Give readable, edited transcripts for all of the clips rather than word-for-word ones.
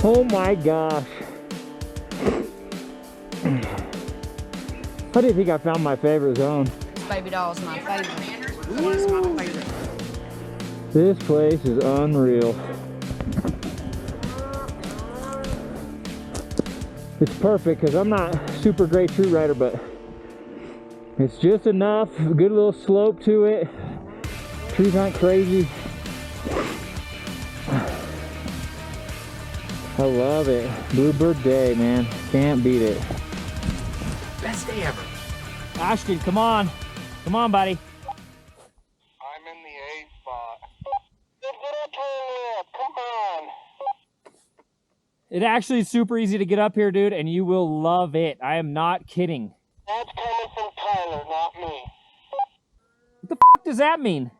Oh my gosh. How do you think I found my favorite zone? This baby doll is my favorite. This is my favorite. This place is unreal. It's perfect because I'm not a super great true rider, but it's just enough. A good little slope to it. Trees aren't crazy. I love it. Bluebird day, man. Can't beat it. Best day ever. Ashton, come on. Come on, buddy. I'm in the A spot. Get up here, come on. It actually is super easy to get up here, dude, and you will love it. I am not kidding. That's coming from Tyler, not me. What the f does that mean?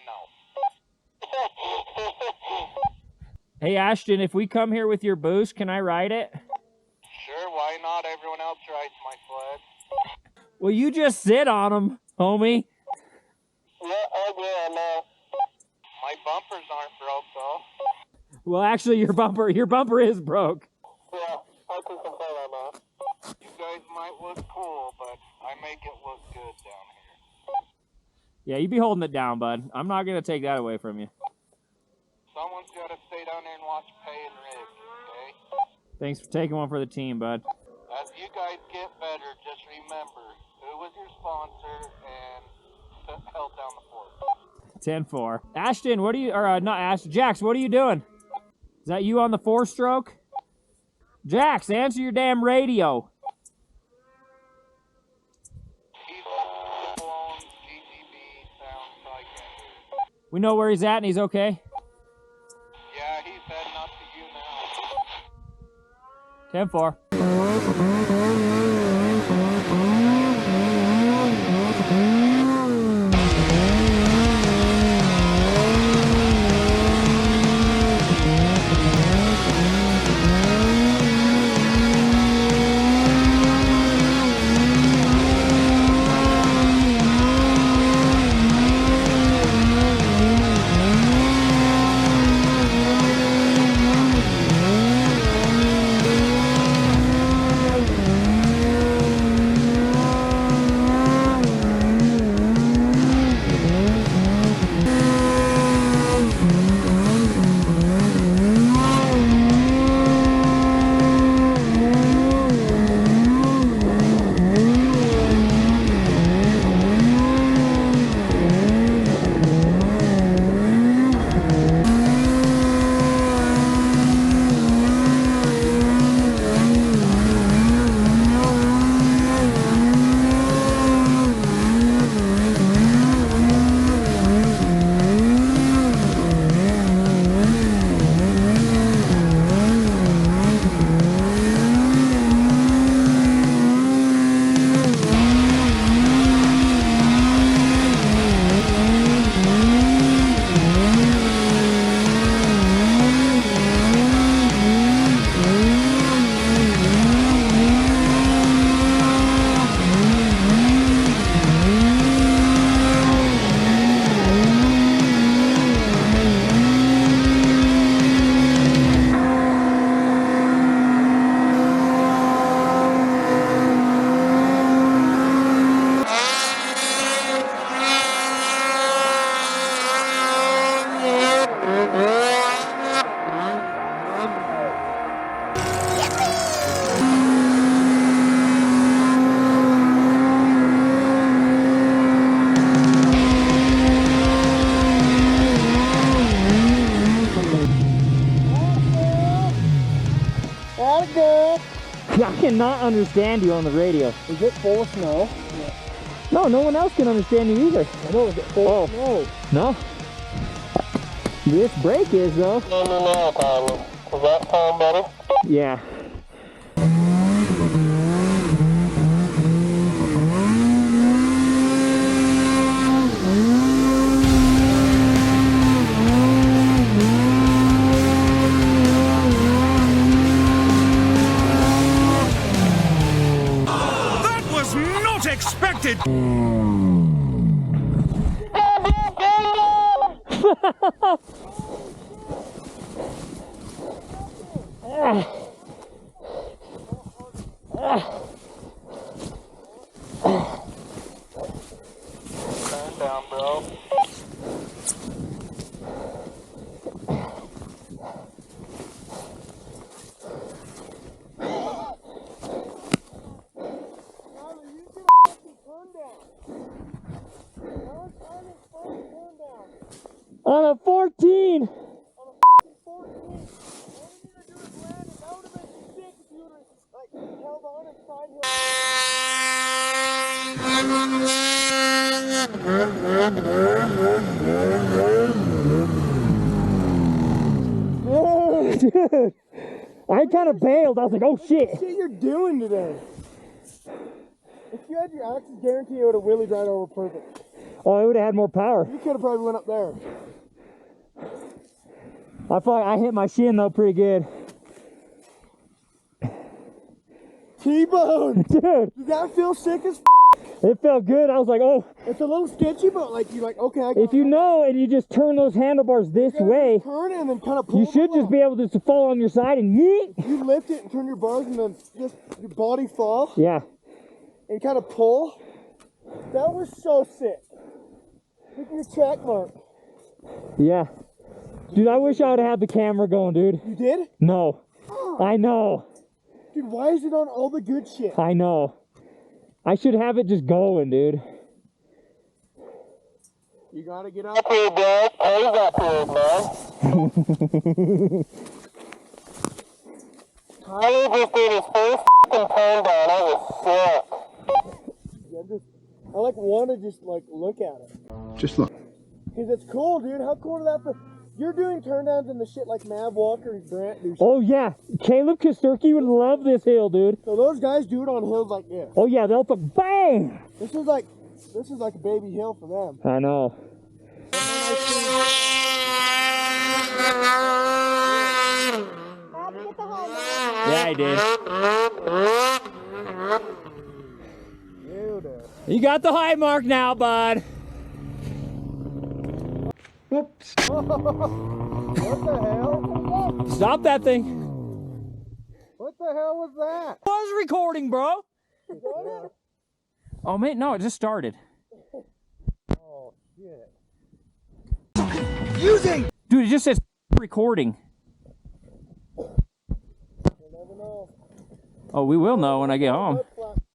No. Hey, Ashton, if we come here with your boost, can I ride it? Sure, why not? Everyone else rides my sled. Well, you just sit on them, homie. Yeah, I know. My bumpers aren't broke, though. Well, actually, your bumper is broke. Yeah, I can confirm that. You guys might look cool, but I make it look good down here. Yeah, you be holding it down, bud. I'm not going to take that away from you. Someone's got to stay down there and watch Pay and Rick, okay? Thanks for taking one for the team, bud. As you guys get better, just remember who was your sponsor and held down the fort. 10-4. Ashton, what are you, or not Ashton, Jax, what are you doing? Is that you on the 4-stroke? Jax, answer your damn radio. He's a full-blown GTB sound psychic. We know where he's at and he's okay? Yeah, he's heading up to you now. 10-4. I cannot understand you on the radio. Is it full of snow? Yeah. No, no one else can understand you either. I know, is it full of snow? No. This brake is though. No, Tyler. Does that sound better? Yeah. Expected. Turn down, bro. On a 14. Dude, I kind of bailed. I was like, oh shit. What you're doing today? If you had your axes, guarantee it would have wheelied right over perfect. Oh, it would have had more power. You could have probably went up there. I feel like I hit my shin though pretty good. T-bone! Dude, Does that feel sick as f? it felt good. I was like, oh, It's a little sketchy, but like you're like, okay, I if you know and you just turn those handlebars this way, turn it and then kind of pull you should them just up. be able to fall on your side and yeet. You lift it and turn your bars and then just your body fall Yeah. and kind of pull. That was so sick. Look at your track mark. Yeah. Dude, I wish I would have had the camera going, dude. You did? No. I know. Dude, why is it on all the good shit? I know. I should have it just going, dude. You gotta get Up up. here, bro. Hold up here, man. Tyler just did his first f***ing turn down. That was sick. I like want to just like look at it. Just look. Cause it's cool, dude. How cool is that? You're doing turn downs and the shit like Mav Walker and Grant do. Shit. Oh, yeah. Caleb Kosterky would love this hill, dude. So those guys do it on hills like this. Oh, yeah. They'll put bang. This is like a baby hill for them. I know. Yeah, I did. Dude. You got the high mark now, bud. Whoops. What the hell? Stop that thing. What the hell was that? I was recording, bro. Oh, man, no, it just started. Oh, shit. Dude, it just says recording. You'll never know. Oh, we will know when I get home.